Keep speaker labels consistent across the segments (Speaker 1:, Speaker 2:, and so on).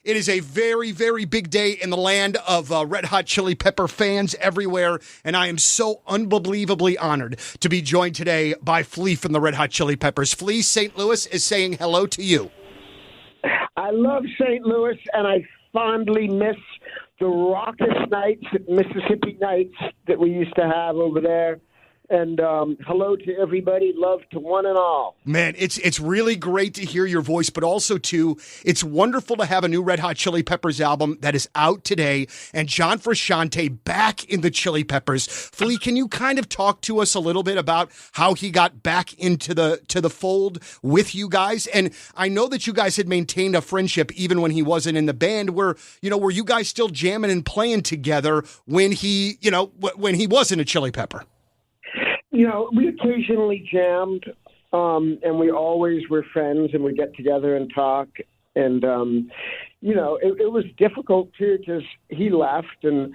Speaker 1: It is a very, very big day in the land of Red Hot Chili Pepper fans everywhere, and I am so unbelievably honored to be joined today by Flea from the Red Hot Chili Peppers. Flea, St. Louis is saying hello to you.
Speaker 2: I love St. Louis, and I fondly miss the raucous nights, Mississippi nights that we used to have over there. And hello to everybody. Love to one and all.
Speaker 1: Man, it's really great to hear your voice, but also, too, it's wonderful to have a new Red Hot Chili Peppers album that is out today, and John Frusciante back in the Chili Peppers. Flea, can you kind of talk to us a little bit about how he got back into the fold with you guys? And I know that you guys had maintained a friendship even when he wasn't in the band. Were you guys still jamming and playing together when he wasn't a Chili Pepper?
Speaker 2: We occasionally jammed, and we always were friends, and we get together and talk. And, it was difficult, too, because he left, and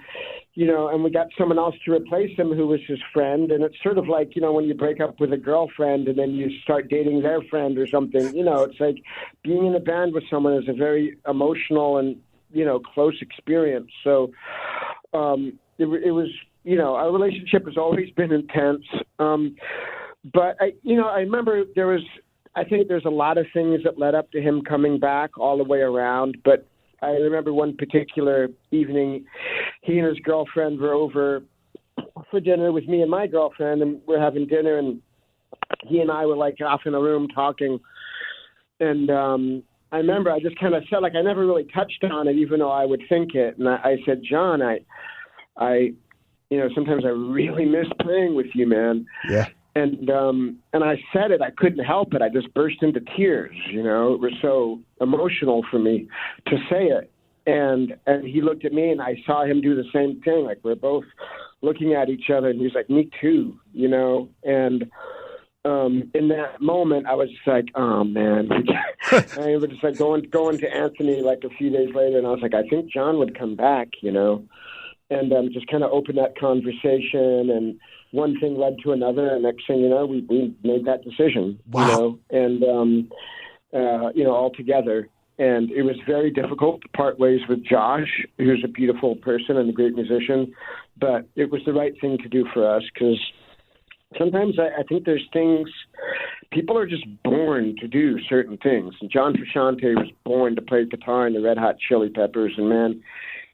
Speaker 2: we got someone else to replace him who was his friend. And it's sort of like, when you break up with a girlfriend and then you start dating their friend or something, it's like being in a band with someone is a very emotional and, close experience. So it was... our relationship has always been intense. But I remember I think there's a lot of things that led up to him coming back all the way around. But I remember one particular evening, he and his girlfriend were over for dinner with me and my girlfriend, and we're having dinner, and he and I were like off in a room talking. And I remember I just kind of felt like I never really touched on it, even though I would think it. And I said, John, I sometimes I really miss playing with you, man.
Speaker 1: Yeah.
Speaker 2: And I said it. I couldn't help it. I just burst into tears. It was so emotional for me to say it. And he looked at me, and I saw him do the same thing. Like, we're both looking at each other, and he was like, me too, And in that moment, I was just like, oh, man. I was just like going to Anthony like a few days later, and I was like, I think John would come back, And just kind of opened that conversation, and one thing led to another, and next thing you know, we made that decision.
Speaker 1: Wow.
Speaker 2: All together. And it was very difficult to part ways with Josh, who's a beautiful person and a great musician, but it was the right thing to do for us, because sometimes I think there's things, people are just born to do certain things. And John Frusciante was born to play guitar in the Red Hot Chili Peppers, and man,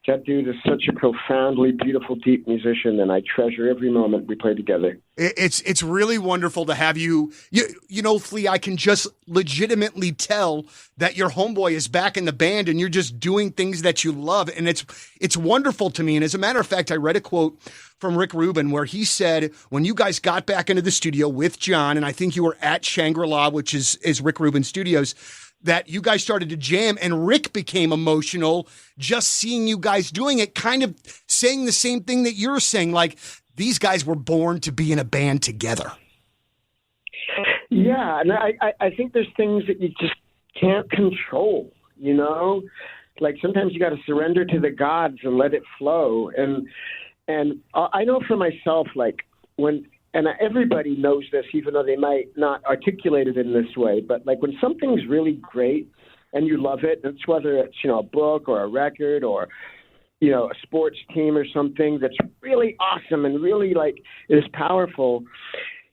Speaker 2: that dude is such a profoundly beautiful, deep musician, and I treasure every moment we play together.
Speaker 1: It's really wonderful to have you. Flea, I can just legitimately tell that your homeboy is back in the band, and you're just doing things that you love, and it's wonderful to me. And as a matter of fact, I read a quote from Rick Rubin where he said, when you guys got back into the studio with John, and I think you were at Shangri-La, which is Rick Rubin Studios, that you guys started to jam, and Rick became emotional just seeing you guys doing it, kind of saying the same thing that you're saying, like, these guys were born to be in a band together.
Speaker 2: Yeah, and I think there's things that you just can't control, Like, sometimes you got to surrender to the gods and let it flow. And I know for myself, like, and everybody knows this, even though they might not articulate it in this way, but like when something's really great and you love it, it's whether it's, a book or a record or, a sports team or something that's really awesome and really like is powerful,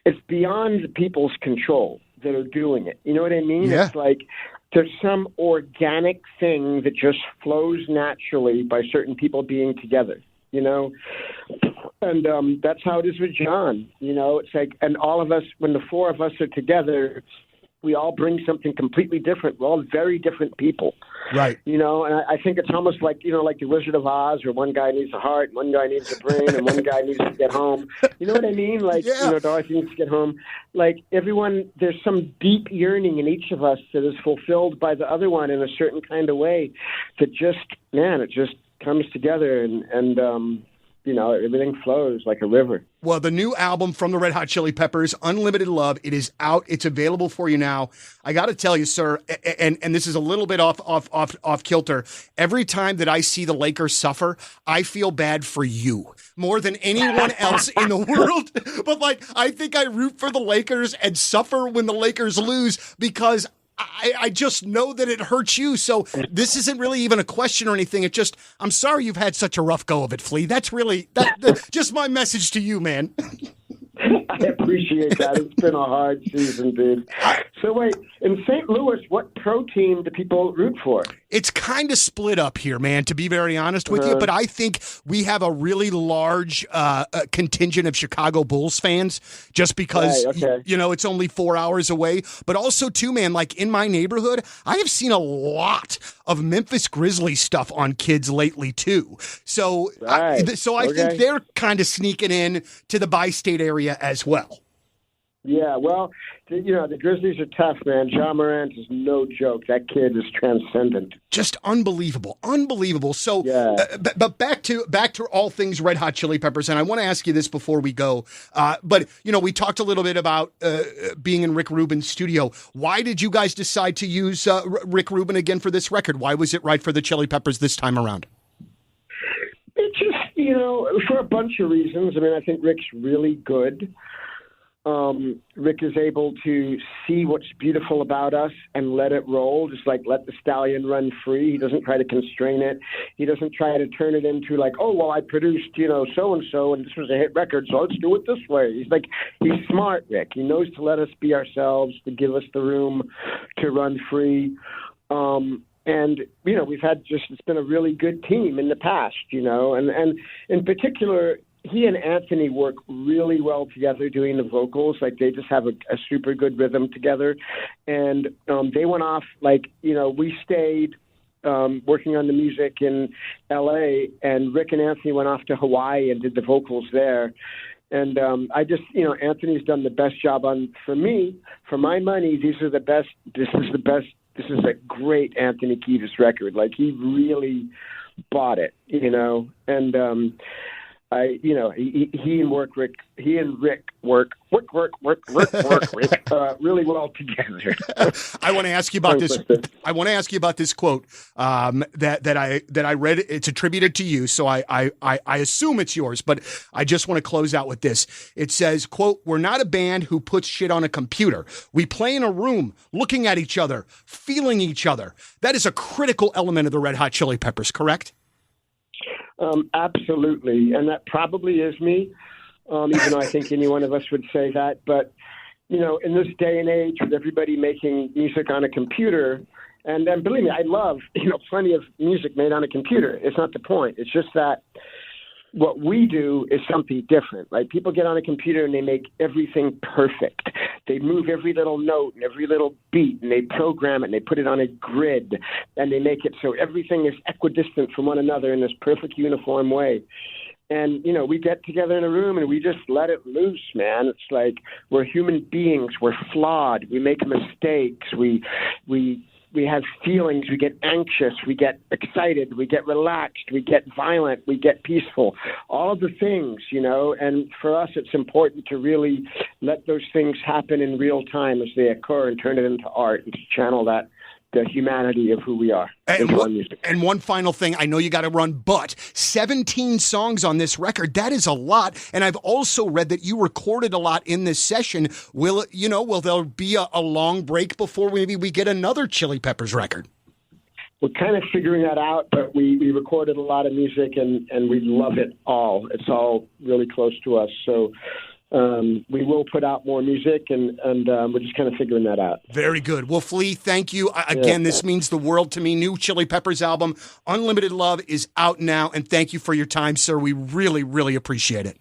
Speaker 2: it's beyond people's control that are doing it. You know what I mean?
Speaker 1: Yeah.
Speaker 2: It's like there's some organic thing that just flows naturally by certain people being together. And that's how it is with John. It's like, and all of us, when the four of us are together, we all bring something completely different. We're all very different people.
Speaker 1: Right.
Speaker 2: And I think it's almost like, like the Wizard of Oz, where one guy needs a heart, one guy needs a brain, and one guy needs to get home. You know what I mean? Like,
Speaker 1: yeah.
Speaker 2: Dorothy needs to get home. Like, everyone, there's some deep yearning in each of us that is fulfilled by the other one in a certain kind of way that it just comes together and everything flows like a river.
Speaker 1: Well, the new album from the Red Hot Chili Peppers, Unlimited Love, it is out. It's available for you now. I got to tell you, sir, and this is a little bit off kilter. Every time that I see the Lakers suffer, I feel bad for you more than anyone else in the world. But like, I think I root for the Lakers and suffer when the Lakers lose because I just know that it hurts you. So this isn't really even a question or anything. It just, I'm sorry you've had such a rough go of it, Flea. That's really just my message to you, man.
Speaker 2: I appreciate that. It's been a hard season, dude. So wait, in St. Louis, what pro team do people root for?
Speaker 1: It's kind of split up here, man, to be very honest with you. But I think we have a really large contingent of Chicago Bulls fans just because, it's only 4 hours away. But also, too, man, like in my neighborhood, I have seen a lot of Memphis Grizzlies stuff on kids lately, too. So, I think they're kind of sneaking in to the bi-state area as well.
Speaker 2: Yeah, well, the Grizzlies are tough, man. John Morant is no joke. That kid is transcendent.
Speaker 1: Just unbelievable. So, but back to all things Red Hot Chili Peppers, and I want to ask you this before we go. But we talked a little bit about being in Rick Rubin's studio. Why did you guys decide to use Rick Rubin again for this record? Why was it right for the Chili Peppers this time around?
Speaker 2: It just, for a bunch of reasons. I mean, I think Rick's really good. Rick is able to see what's beautiful about us and let it roll, just like let the stallion run free. He doesn't try to constrain it. He doesn't try to turn it into like, oh, well, I produced, so-and-so, and this was a hit record, so let's do it this way. He's smart, Rick. He knows to let us be ourselves, to give us the room to run free. And, we've had it's been a really good team in the past, and in particular, he and Anthony work really well together doing the vocals. Like they just have a super good rhythm together. And they went off we stayed working on the music in LA, and Rick and Anthony went off to Hawaii and did the vocals there. And I just, Anthony's done the best job for me, for my money. This is a great Anthony Kiedis record. Like he really bought it, and he and Rick work really well together.
Speaker 1: I want to ask you about this. I want to ask you about this quote that I read. It's attributed to you, so I assume it's yours. But I just want to close out with this. It says, "Quote: We're not a band who puts shit on a computer. We play in a room, looking at each other, feeling each other. That is a critical element of the Red Hot Chili Peppers. Correct?"
Speaker 2: Absolutely. And that probably is me, even though I think any one of us would say that. But, in this day and age with everybody making music on a computer, and believe me, I love, plenty of music made on a computer. It's not the point. It's just that what we do is something different. Like people get on a computer and they make everything perfect. They move every little note and every little beat, and they program it and they put it on a grid, and they make it so everything is equidistant from one another in this perfect uniform way. And, we get together in a room and we just let it loose, man. It's like we're human beings. We're flawed. We make mistakes. We have feelings. We get anxious. We get excited. We get relaxed. We get violent. We get peaceful. All of the things, and for us, it's important to really let those things happen in real time as they occur and turn it into art and to channel the humanity of who we are.
Speaker 1: And one final thing, I know you got to run, but 17 songs on this record, that is a lot. And I've also read that you recorded a lot in this session. Will there be a long break before maybe we get another Chili Peppers record?
Speaker 2: We're kind of figuring that out, but we recorded a lot of music and we love it all. It's all really close to us. So we will put out more music, and we're just kind of figuring that out.
Speaker 1: Very good. Well, Flea, thank you. Again, this means the world to me. New Chili Peppers album, Unlimited Love, is out now, and thank you for your time, sir. We really, really appreciate it.